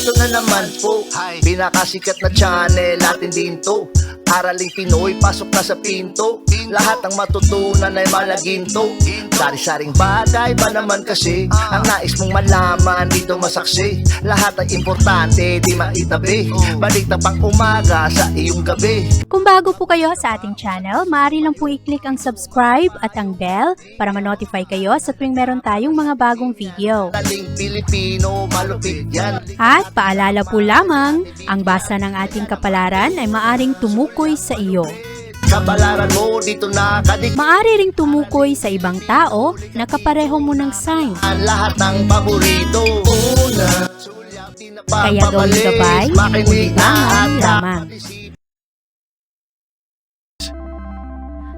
Eto na naman po, pinakasikat na channel natin din to. Araling Pinoy, pasok na sa pinto. Lahat ng matutunan ay malaginto. Sari-saring bagay ba naman kasi ang nais mong malaman dito masaksi. Lahat ay importante, di maitabi. Balik na pang umaga sa iyong gabi. Kung bago po kayo sa ating channel, maaari lang po i-click ang subscribe at ang bell para ma-notify kayo sa tuwing meron tayong mga bagong video. Taling Pilipino, malupit yan. At paalala po lamang, ang basa ng ating kapalaran ay maaring tumukoy sa iyo. Kapalaran mo dito nakadik. Maaari ring tumukoy sa ibang tao na kapareho mo ng sign. Lahat ng paborito. Una, Kaya gawing gabay, ulitangan lamang.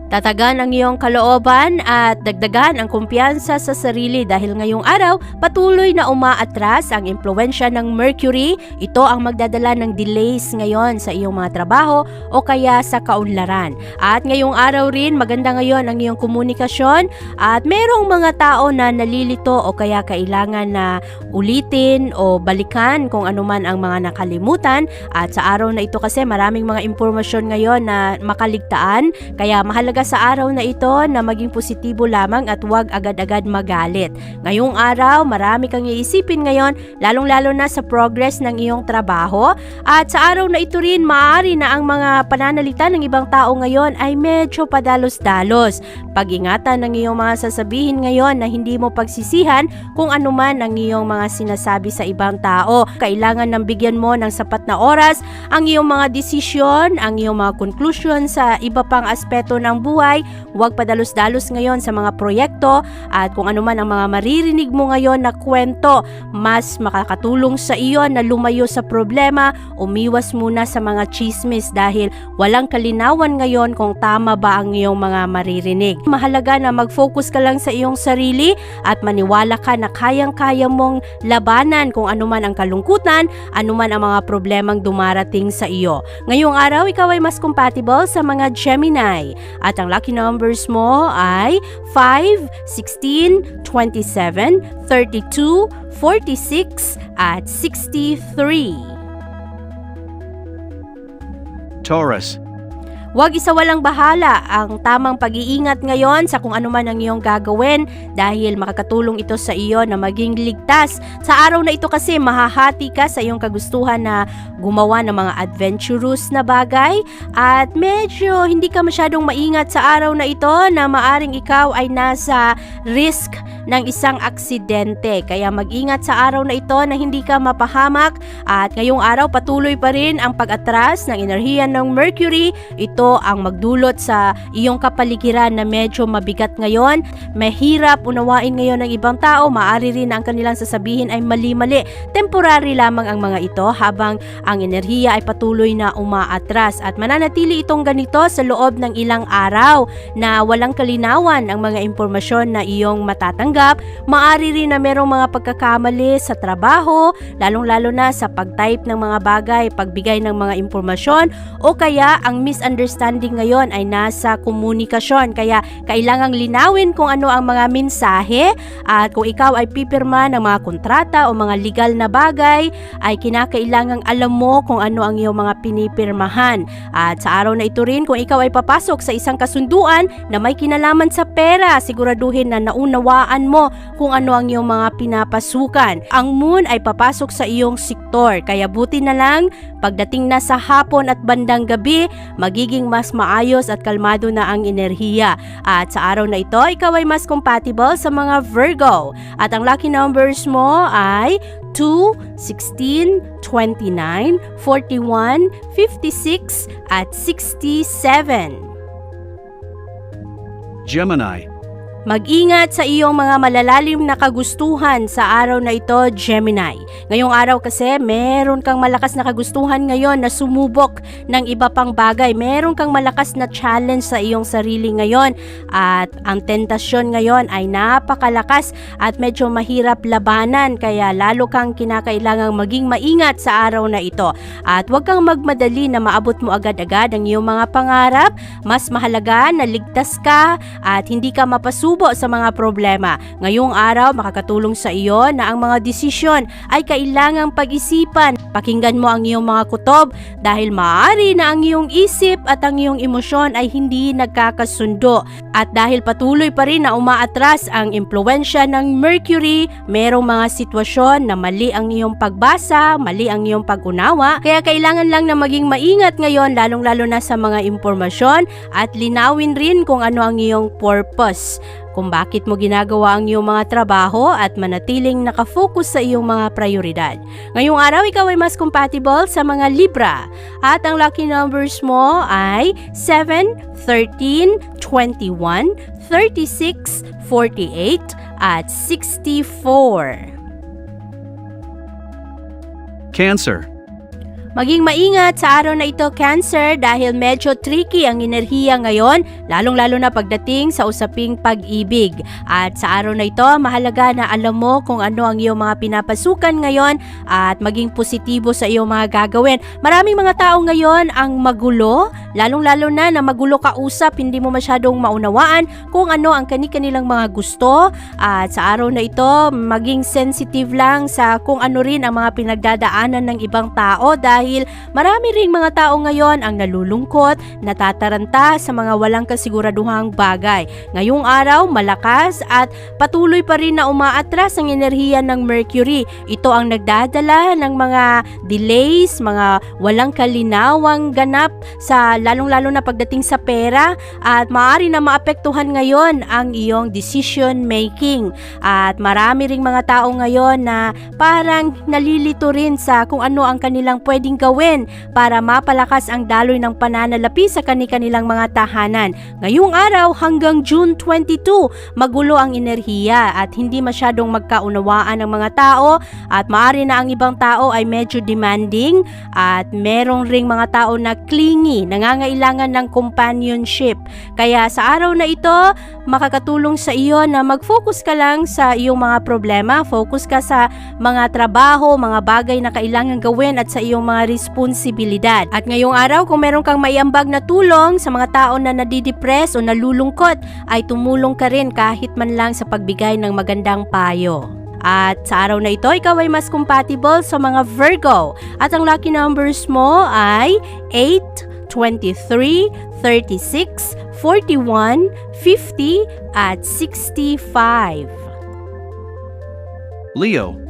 Tatagan ang iyong kalooban at dagdagan ang kumpiyansa sa sarili dahil ngayong araw patuloy na umaatras ang impluwensya ng Mercury. Ito ang magdadala ng delays ngayon sa iyong mga trabaho o kaya sa kaunlaran. At ngayong araw rin maganda ngayon ang iyong komunikasyon at merong mga tao na nalilito o kaya kailangan na ulitin o balikan kung anuman ang mga nakalimutan. At sa araw na ito kasi maraming mga impormasyon ngayon na makaligtaan, kaya mahalaga sa araw na ito na maging positibo lamang at huwag agad-agad magalit. Ngayong araw, marami kang iisipin ngayon, lalong-lalo na sa progress ng iyong trabaho. At sa araw na ito rin, maaari na ang mga pananalita ng ibang tao ngayon ay medyo padalos-dalos. Pag-ingatan ng iyong mga sasabihin ngayon na hindi mo pagsisihan kung anuman ang iyong mga sinasabi sa ibang tao. Kailangan nang bigyan mo ng sapat na oras ang iyong mga desisyon, ang iyong mga conclusion sa iba pang aspeto ng buhay. Huwag padalos-dalos ngayon sa mga proyekto at kung ano man ang mga maririnig mo ngayon na kwento, mas makakatulong sa iyo na lumayo sa problema. Umiwas muna sa mga chismis dahil walang kalinawan ngayon kung tama ba ang iyong mga maririnig. Mahalaga na mag-focus ka lang sa iyong sarili at maniwala ka na kayang-kaya mong labanan kung ano man ang kalungkutan, ano man ang mga problemang dumarating sa iyo. Ngayong araw, ikaw ay mas compatible sa mga Gemini. At ang lucky numbers mo ay 5, 16, 27, 32, 46, at 63. Taurus. Huwag isawalang bahala ang tamang pag-iingat ngayon sa kung ano man ang iyong gagawin dahil makakatulong ito sa iyo na maging ligtas. Sa araw na ito kasi mahahati ka sa iyong kagustuhan na gumawa ng mga adventurous na bagay at medyo hindi ka masyadong maingat sa araw na ito na maaring ikaw ay nasa risk ng isang aksidente. Kaya mag-ingat sa araw na ito na hindi ka mapahamak at ngayong araw patuloy pa rin ang pag-atras ng enerhiya ng Mercury. Ito ang magdulot sa iyong kapaligiran na medyo mabigat ngayon. Mahirap unawain ngayon ng ibang tao. Maaari rin ang kanilang sasabihin ay mali-mali. Temporary lamang ang mga ito habang ang enerhiya ay patuloy na umaatras at mananatili itong ganito sa loob ng ilang araw na walang kalinawan ang mga impormasyon na iyong matatanggap. Maaari rin na merong mga pagkakamali sa trabaho, lalong-lalo na sa pag-type ng mga bagay, pagbigay ng mga impormasyon o kaya ang misunderstanding ngayon ay nasa komunikasyon. Kaya kailangang linawin kung ano ang mga mensahe at kung ikaw ay pipirma ng mga kontrata o mga legal na bagay ay kinakailangang alam mo kung ano ang iyong mga pinipirmahan. At sa araw na ito rin, kung ikaw ay papasok sa isang kasunduan na may kinalaman sa pera, siguraduhin na naunawaan mo kung ano ang iyong mga pinapasukan. Ang moon ay papasok sa iyong sektor, kaya buti na lang pagdating na sa hapon at bandang gabi, magiging mas maayos at kalmado na ang enerhiya. At sa araw na ito, ikaw ay mas compatible sa mga Virgo. At ang lucky numbers mo ay 2, 16, 29, 41, 56, at 67. Gemini. Mag-ingat sa iyong mga malalalim na kagustuhan sa araw na ito, Gemini. Ngayong araw kasi, meron kang malakas na kagustuhan ngayon na sumubok ng iba pang bagay. Meron kang malakas na challenge sa iyong sarili ngayon. At ang tentasyon ngayon ay napakalakas at medyo mahirap labanan. Kaya lalo kang kinakailangang maging maingat sa araw na ito. At huwag kang magmadali na maabot mo agad-agad ang iyong mga pangarap. Mas mahalaga na ligtas ka at hindi ka mapasubok pagtutubo sa mga problema. Ngayong araw, makakatulong sa iyo na ang mga desisyon ay kailangang pag-isipan. Pakinggan mo ang iyong mga kutob dahil maaari na ang iyong isip at ang iyong emosyon ay hindi nagkakasundo. At dahil patuloy pa rin na umaatras ang impluwensya ng Mercury, merong mga sitwasyon na mali ang iyong pagbasa, mali ang iyong pag-unawa. Kaya kailangan lang na maging maingat ngayon, lalong-lalo na sa mga impormasyon at linawin rin kung ano ang iyong purpose, kung bakit mo ginagawa ang iyong mga trabaho at manatiling nakafocus sa iyong mga prioridad. Ngayong araw, ikaw ay mas compatible sa mga Libra at ang lucky numbers mo ay 7, 13, 21, 36, 48 at 64. Cancer. Maging maingat sa araw na ito, Cancer, dahil medyo tricky ang enerhiya ngayon, lalong-lalo na pagdating sa usaping pag-ibig. At sa araw na ito, mahalaga na alam mo kung ano ang iyong mga pinapasukan ngayon at maging positibo sa iyong mga gagawin. Maraming mga tao ngayon ang magulo, lalong-lalo na magulo kausap, hindi mo masyadong maunawaan kung ano ang kani-kanilang mga gusto. At sa araw na ito, maging sensitive lang sa kung ano rin ang mga pinagdadaanan ng ibang tao dahil marami ring mga tao ngayon ang nalulungkot, natataranta sa mga walang kasiguraduhang bagay. Ngayong araw, malakas at patuloy pa rin na umaatras ang enerhiya ng Mercury. Ito ang nagdadala ng mga delays, mga walang kalinawang ganap sa lalong-lalo na pagdating sa pera at maaari na maapektuhan ngayon ang iyong decision making. At marami ring mga tao ngayon na parang nalilito rin sa kung ano ang kanilang pwedeng gawin para mapalakas ang daloy ng pananalapi sa kanilang mga tahanan. Ngayong araw hanggang June 22, magulo ang enerhiya at hindi masyadong magkaunawaan ng mga tao at maaari na ang ibang tao ay medyo demanding at merong ring mga tao na clingy, nangangailangan ng companionship. Kaya sa araw na ito, makakatulong sa iyo na mag-focus ka lang sa iyong mga problema, focus ka sa mga trabaho, mga bagay na kailangan gawin at sa iyong mga responsibilidad. At ngayong araw, kung meron kang maiambag na tulong sa mga tao na nadidepress o nalulungkot, ay tumulong ka rin kahit man lang sa pagbigay ng magandang payo. At sa araw na ito, ikaw ay mas compatible sa mga Virgo. At ang lucky numbers mo ay 8, 23, 36, 41, 50 at 65. Leo.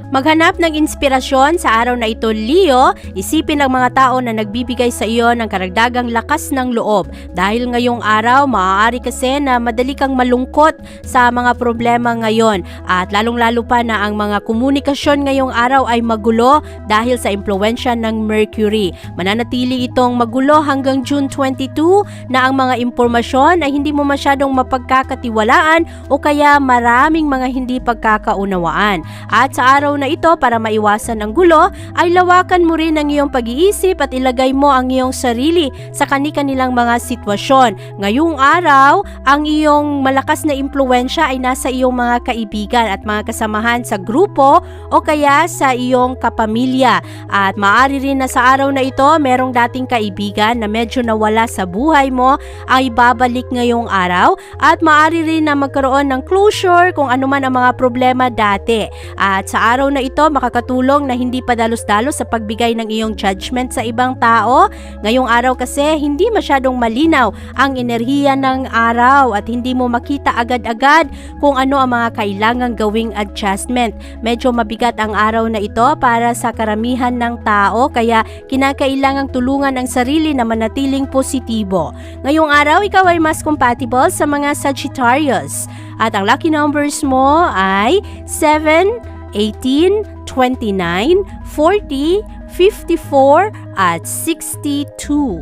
Maghanap ng inspirasyon sa araw na ito, Leo. Isipin ang mga tao na nagbibigay sa iyo ng karagdagang lakas ng loob. Dahil ngayong araw, maaari kasi na madali kang malungkot sa mga problema ngayon. At lalong-lalo pa na ang mga komunikasyon ngayong araw ay magulo dahil sa impluwensya ng Mercury. Mananatili itong magulo hanggang June 22 na ang mga impormasyon ay hindi mo masyadong mapagkakatiwalaan o kaya maraming mga hindi pagkakaunawaan. At sa araw na ito, para maiwasan ang gulo, ay lawakan mo rin ang iyong pag-iisip at ilagay mo ang iyong sarili sa kani-kanilang mga sitwasyon. Ngayong araw, ang iyong malakas na impluwensya ay nasa iyong mga kaibigan at mga kasamahan sa grupo o kaya sa iyong kapamilya. At maaari rin na sa araw na ito, merong dating kaibigan na medyo nawala sa buhay mo ay babalik ngayong araw at maaari rin na magkaroon ng closure kung ano man ang mga problema dati. At sa araw na ito, makakatulong na hindi padalos-dalos sa pagbigay ng iyong judgment sa ibang tao. Ngayong araw kasi, hindi masyadong malinaw ang enerhiya ng araw at hindi mo makita agad-agad kung ano ang mga kailangang gawing adjustment. Medyo mabigat ang araw na ito para sa karamihan ng tao, kaya kinakailangang tulungan ang sarili na manatiling positibo. Ngayong araw, ikaw ay mas compatible sa mga Sagittarius. At ang lucky numbers mo ay 7, 18, 29, 40, 54 at 62.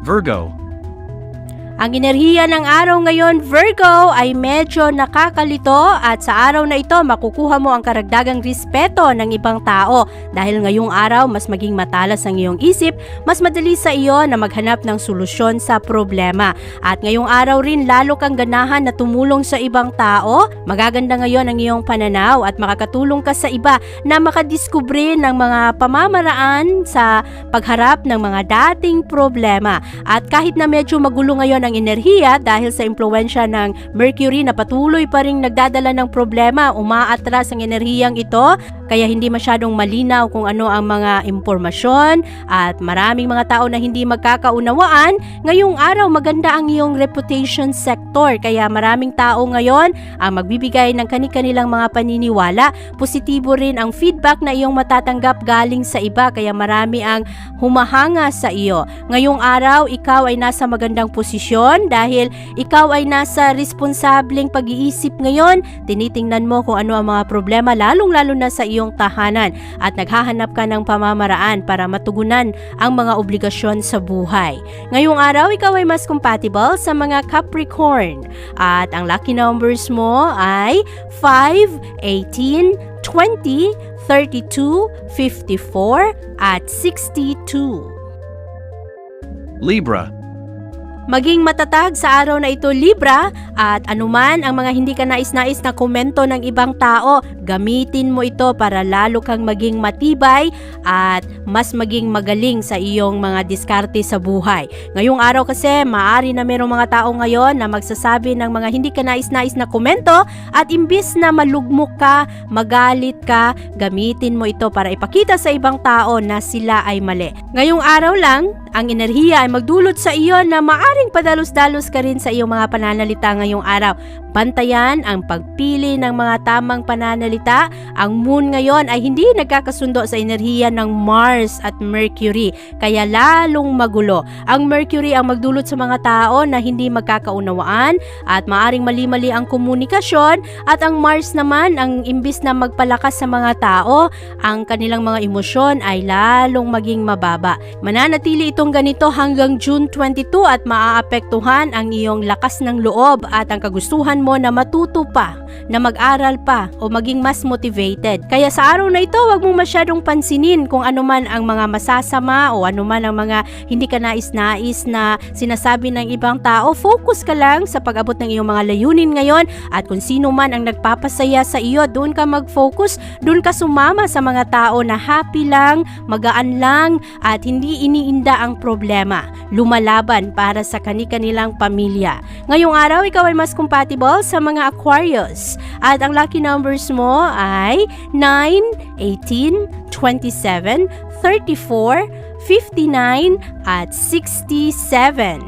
Virgo. Ang enerhiya ng araw ngayon, Virgo, ay medyo nakakalito at sa araw na ito makukuha mo ang karagdagang respeto ng ibang tao. Dahil ngayong araw mas maging matalas ang iyong isip, mas madali sa iyo na maghanap ng solusyon sa problema. At ngayong araw rin lalo kang ganahan na tumulong sa ibang tao. Magaganda ngayon ang iyong pananaw at makakatulong ka sa iba na makadiskubre ng mga pamamaraan sa pagharap ng mga dating problema. At kahit na medyo magulo ngayon ng enerhiya dahil sa impluwensya ng Mercury na patuloy pa ring nagdadala ng problema. Umaatras ang enerhiyang ito kaya hindi masyadong malinaw kung ano ang mga impormasyon at maraming mga tao na hindi magkakaunawaan. Ngayong araw maganda ang iyong reputation sector kaya maraming tao ngayon ang magbibigay ng kani-kanilang mga paniniwala. Positibo rin ang feedback na iyong matatanggap galing sa iba kaya marami ang humahanga sa iyo. Ngayong araw ikaw ay nasa magandang posisyon dahil ikaw ay nasa responsableng pag-iisip ngayon. Tinitingnan mo kung ano ang mga problema lalong-lalo na sa iyong tahanan at naghahanap ka ng pamamaraan para matugunan ang mga obligasyon sa buhay. Ngayong araw, ikaw ay mas compatible sa mga Capricorn at ang lucky numbers mo ay 5, 18, 20, 32, 54 at 62. Libra. Maging matatag sa araw na ito, Libra, at anuman ang mga hindi ka nais-nais na komento ng ibang tao, gamitin mo ito para lalo kang maging matibay at mas maging magaling sa iyong mga diskarte sa buhay. Ngayong araw kasi, maaari na mayroong mga tao ngayon na magsasabi ng mga hindi ka nais-nais na komento at imbis na malugmok ka, magalit ka, gamitin mo ito para ipakita sa ibang tao na sila ay mali. Ngayong araw lang, ang enerhiya ay magdulot sa iyo na maaring padalos-dalos ka rin sa iyong mga pananalita ngayong araw. Bantayan ang pagpili ng mga tamang pananalita. Ang moon ngayon ay hindi nagkakasundo sa enerhiya ng Mars at Mercury, kaya lalong magulo. Ang Mercury ang magdulot sa mga tao na hindi magkakaunawaan at maaring mali-mali ang komunikasyon, at ang Mars naman ang imbis na magpalakas sa mga tao, ang kanilang mga emosyon ay lalong maging mababa. Mananatili itong ganito hanggang June 22 at maaapektuhan ang iyong lakas ng loob at ang kagustuhan mo na matuto pa, na mag-aral pa o maging mas motivated. Kaya sa araw na ito, wag mong masyadong pansinin kung ano man ang mga masasama o ano man ang mga hindi ka nais-nais na sinasabi ng ibang tao. Focus ka lang sa pag-abot ng iyong mga layunin ngayon, at kung sino man ang nagpapasaya sa iyo, doon ka mag-focus, doon ka sumama sa mga tao na happy lang, magaan lang at hindi iniinda ang problema. Lumalaban para sa kani-kanilang pamilya. Ngayong araw, ikaw ay mas compatible sa mga Aquarius at ang lucky numbers mo ay 9, 18, 27, 34, 59 at 67.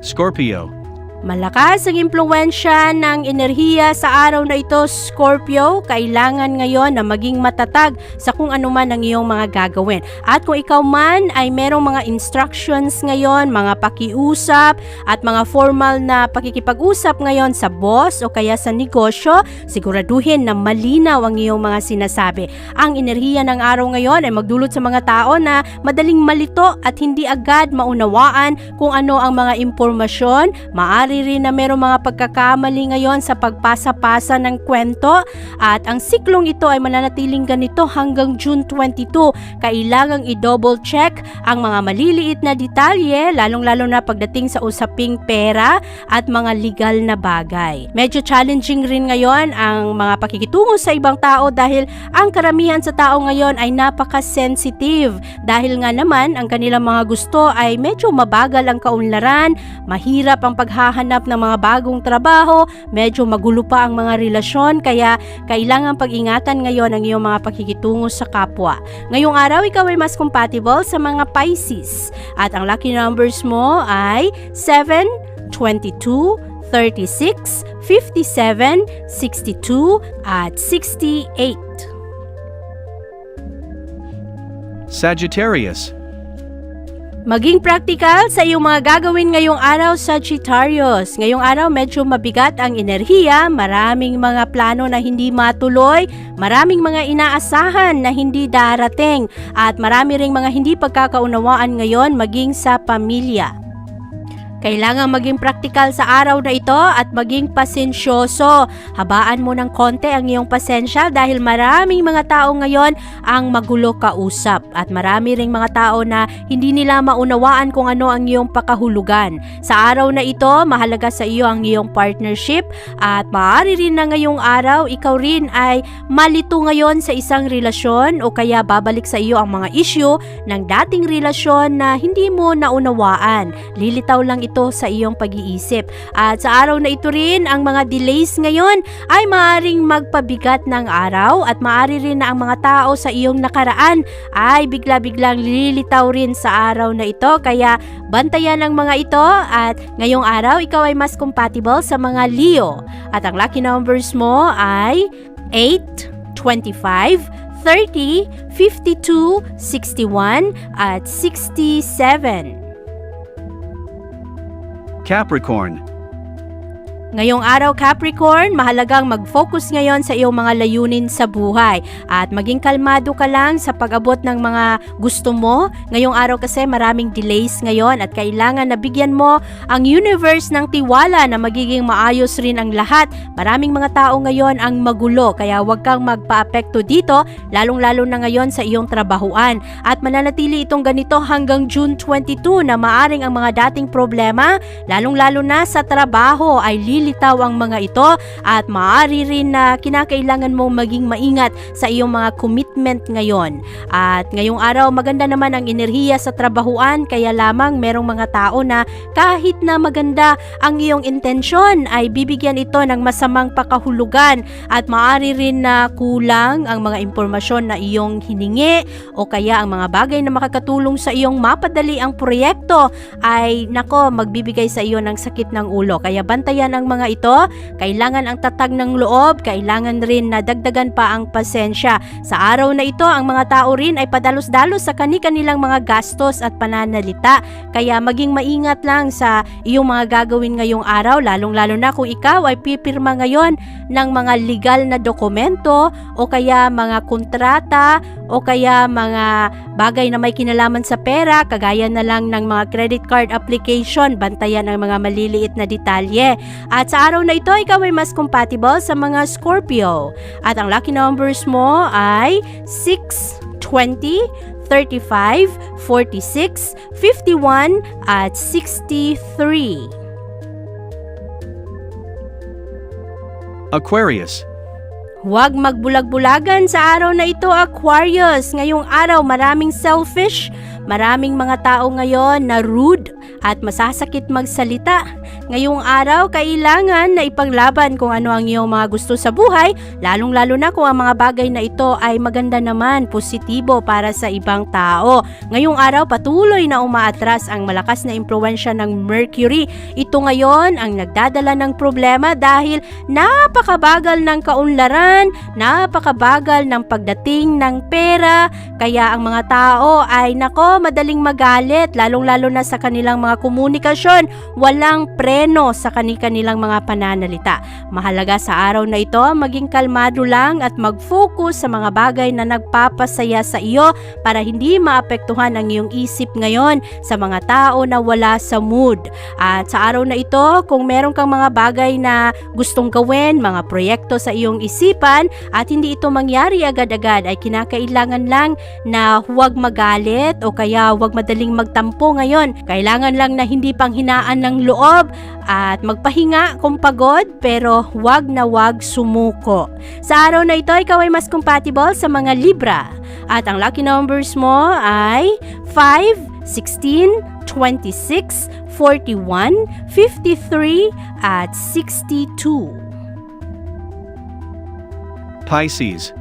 Scorpio. Malakas ang impluwensya ng enerhiya sa araw na ito, Scorpio. Kailangan ngayon na maging matatag sa kung ano man ang iyong mga gagawin. At kung ikaw man ay merong mga instructions ngayon, mga pakiusap at mga formal na pakikipag-usap ngayon sa boss o kaya sa negosyo, siguraduhin na malinaw ang iyong mga sinasabi. Ang enerhiya ng araw ngayon ay magdulot sa mga tao na madaling malito at hindi agad maunawaan kung ano ang mga impormasyon. Maaari rin na mayroong mga pagkakamali ngayon sa pagpasa-pasa ng kwento, at ang siklong ito ay mananatiling ganito hanggang June 22. Kailangang i-double check ang mga maliliit na detalye, lalong-lalo na pagdating sa usaping pera at mga legal na bagay. Medyo challenging rin ngayon ang mga pakikitungo sa ibang tao dahil ang karamihan sa tao ngayon ay napaka-sensitive. Dahil nga naman ang kanilang mga gusto ay medyo mabagal ang kaunlaran, mahirap ang paghahanap ng mga bagong trabaho, medyo magulo pa ang mga relasyon, kaya kailangan pag-ingatan ngayon ang iyong mga pakikitungo sa kapwa. Ngayong araw, ikaw ay mas compatible sa mga Pisces at ang lucky numbers mo ay 7, 22, 36, 57, 62 at 68. Sagittarius. Maging practical sa iyong mga gagawin ngayong araw, Sagittarius. Ngayong araw medyo mabigat ang enerhiya, maraming mga plano na hindi matuloy, maraming mga inaasahan na hindi darating, at marami ring mga hindi pagkakaunawaan ngayon maging sa pamilya. Kailangan maging praktikal sa araw na ito at maging pasensyoso. Habaan mo ng konti ang iyong pasensya dahil maraming mga tao ngayon ang magulo kausap at marami ring mga tao na hindi nila maunawaan kung ano ang iyong pakahulugan. Sa araw na ito, mahalaga sa iyo ang iyong partnership at maaari rin na ngayong araw ikaw rin ay malito ngayon sa isang relasyon o kaya babalik sa iyo ang mga issue ng dating relasyon na hindi mo naunawaan. Lilitaw lang ito sa iyong pag-iisip. At sa araw na ito rin, ang mga delays ngayon ay maaaring magpabigat ng araw at maaari rin na ang mga tao sa iyong nakaraan ay bigla-biglang lilitaw rin sa araw na ito. Kaya bantayan ang mga ito at ngayong araw ikaw ay mas compatible sa mga Leo. At ang lucky numbers mo ay 8, 25, 30, 52, 61 at 67. Capricorn. Ngayong araw Capricorn, mahalagang mag-focus ngayon sa iyong mga layunin sa buhay at maging kalmado ka lang sa pag-abot ng mga gusto mo. Ngayong araw kasi maraming delays ngayon at kailangan na bigyan mo ang universe ng tiwala na magiging maayos rin ang lahat. Maraming mga tao ngayon ang magulo kaya huwag kang magpa-apekto dito, lalong-lalo na ngayon sa iyong trabahuan. At mananatili itong ganito hanggang June 22 na maaring ang mga dating problema, lalong-lalo na sa trabaho ay lilitaw ang mga ito at maaari rin na kinakailangan mong maging maingat sa iyong mga commitment ngayon. At ngayong araw maganda naman ang enerhiya sa trabahuan kaya lamang merong mga tao na kahit na maganda ang iyong intensyon ay bibigyan ito ng masamang pakahulugan at maaari rin na kulang ang mga impormasyon na iyong hiningi o kaya ang mga bagay na makakatulong sa iyong mapadali ang proyekto ay magbibigay sa iyo ng sakit ng ulo. Kaya bantayan ang mga ito, kailangan ang tatag ng loob, kailangan rin na dagdagan pa ang pasensya. Sa araw na ito, ang mga tao rin ay padalos-dalos sa kani-kanilang mga gastos at pananalita. Kaya maging maingat lang sa iyong mga gagawin ngayong araw, lalong-lalo na kung ikaw ay pipirma ngayon ng mga legal na dokumento o kaya mga kontrata o kaya mga bagay na may kinalaman sa pera, kagaya na lang ng mga credit card application, bantayan ang mga maliliit na detalye. At sa araw na ito, ikaw ay mas compatible sa mga Scorpio. At ang lucky numbers mo ay 6, 20, 35, 46, 51 at 63. Aquarius. Huwag magbulag-bulagan sa araw na ito, Aquarius. Ngayong araw maraming selfish, maraming mga tao ngayon na rude at masasakit magsalita. Ngayong araw, kailangan na ipaglaban kung ano ang iyong mga gusto sa buhay, lalong-lalo na kung ang mga bagay na ito ay maganda naman, positibo para sa ibang tao. Ngayong araw, patuloy na umaatras ang malakas na impluwensya ng Mercury. Ito ngayon ang nagdadala ng problema dahil napakabagal ng kaunlaran, napakabagal ng pagdating ng pera, kaya ang mga tao ay madaling magalit, lalong-lalo na sa kanilang mga komunikasyon, walang preno sa kanilang mga pananalita. Mahalaga sa araw na ito, maging kalmado lang at mag-focus sa mga bagay na nagpapasaya sa iyo para hindi maapektuhan ang iyong isip ngayon sa mga tao na wala sa mood. At sa araw na ito, kung meron kang mga bagay na gustong gawin, mga proyekto sa iyong isipan at hindi ito mangyari agad-agad, ay kinakailangan lang na huwag magalit o kaya huwag madaling magtampo ngayon. Kailangan lang na hindi panghinaan ng loob at magpahinga kung pagod, pero huwag na huwag sumuko. Sa araw na ito, ikaw ay mas compatible sa mga Libra. At ang lucky numbers mo ay 5, 16, 26, 41, 53 at 62. Pisces.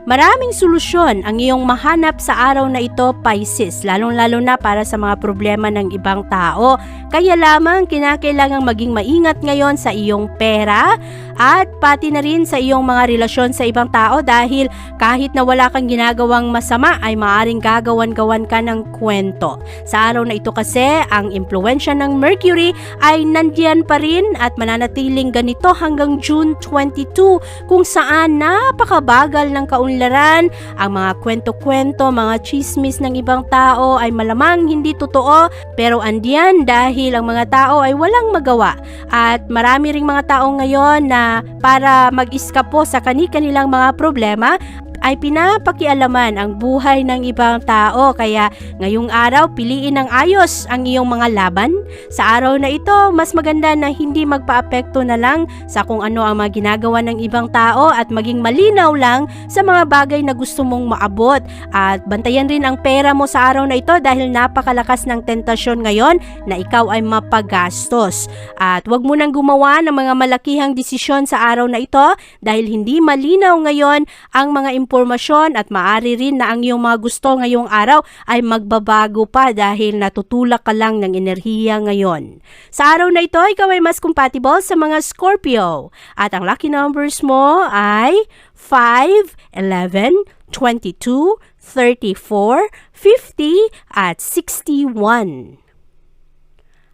Maraming solusyon ang iyong mahanap sa araw na ito, Pisces, lalong-lalo na para sa mga problema ng ibang tao. Kaya lamang kinakailangang maging maingat ngayon sa iyong pera at pati na rin sa iyong mga relasyon sa ibang tao dahil kahit na wala kang ginagawang masama ay maaring gagawan-gawan ka ng kwento. Sa araw na ito kasi, ang impluwensya ng Mercury ay nandiyan pa rin at mananatiling ganito hanggang June 22 kung saan napakabagal ng kaunlaran paunlaran, ang mga kwento-kwento, mga chismis ng ibang tao ay malamang hindi totoo, pero andiyan dahil ang mga tao ay walang magawa. At marami ring mga tao ngayon na para mag-iskapo sa kani-kanilang mga problema, ay pinapakialaman ang buhay ng ibang tao. Kaya ngayong araw, piliin ng ayos ang iyong mga laban. Sa araw na ito, mas maganda na hindi magpaapekto na lang sa kung ano ang mga ginagawa ng ibang tao at maging malinaw lang sa mga bagay na gusto mong maabot. At bantayan rin ang pera mo sa araw na ito dahil napakalakas ng tentasyon ngayon na ikaw ay mapagastos. At huwag mo nang gumawa ng mga malakihang desisyon sa araw na ito dahil hindi malinaw ngayon ang mga impormasyon at maaari rin na ang iyong mga gusto ngayong araw ay magbabago pa dahil natutulak ka lang ng enerhiya ngayon. Sa araw na ito, ikaw ay mas compatible sa mga Scorpio at ang lucky numbers mo ay 5, 11, 22, 34, 50 at 61.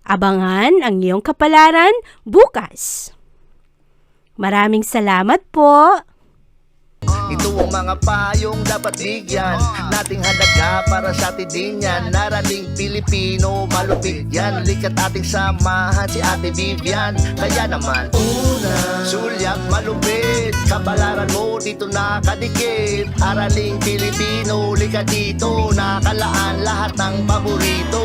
Abangan ang iyong kapalaran bukas. Maraming salamat po. Ito ang mga payong dapat bigyan nating halaga para sa atin din yan. Narating Pilipino, malupit yan. Likat ating samahan si Ate Vivian. Kaya naman, una, sulyak malupit, kapalaran mo dito nakadikit. Araling Pilipino, likat dito, nakalaan lahat ng paborito.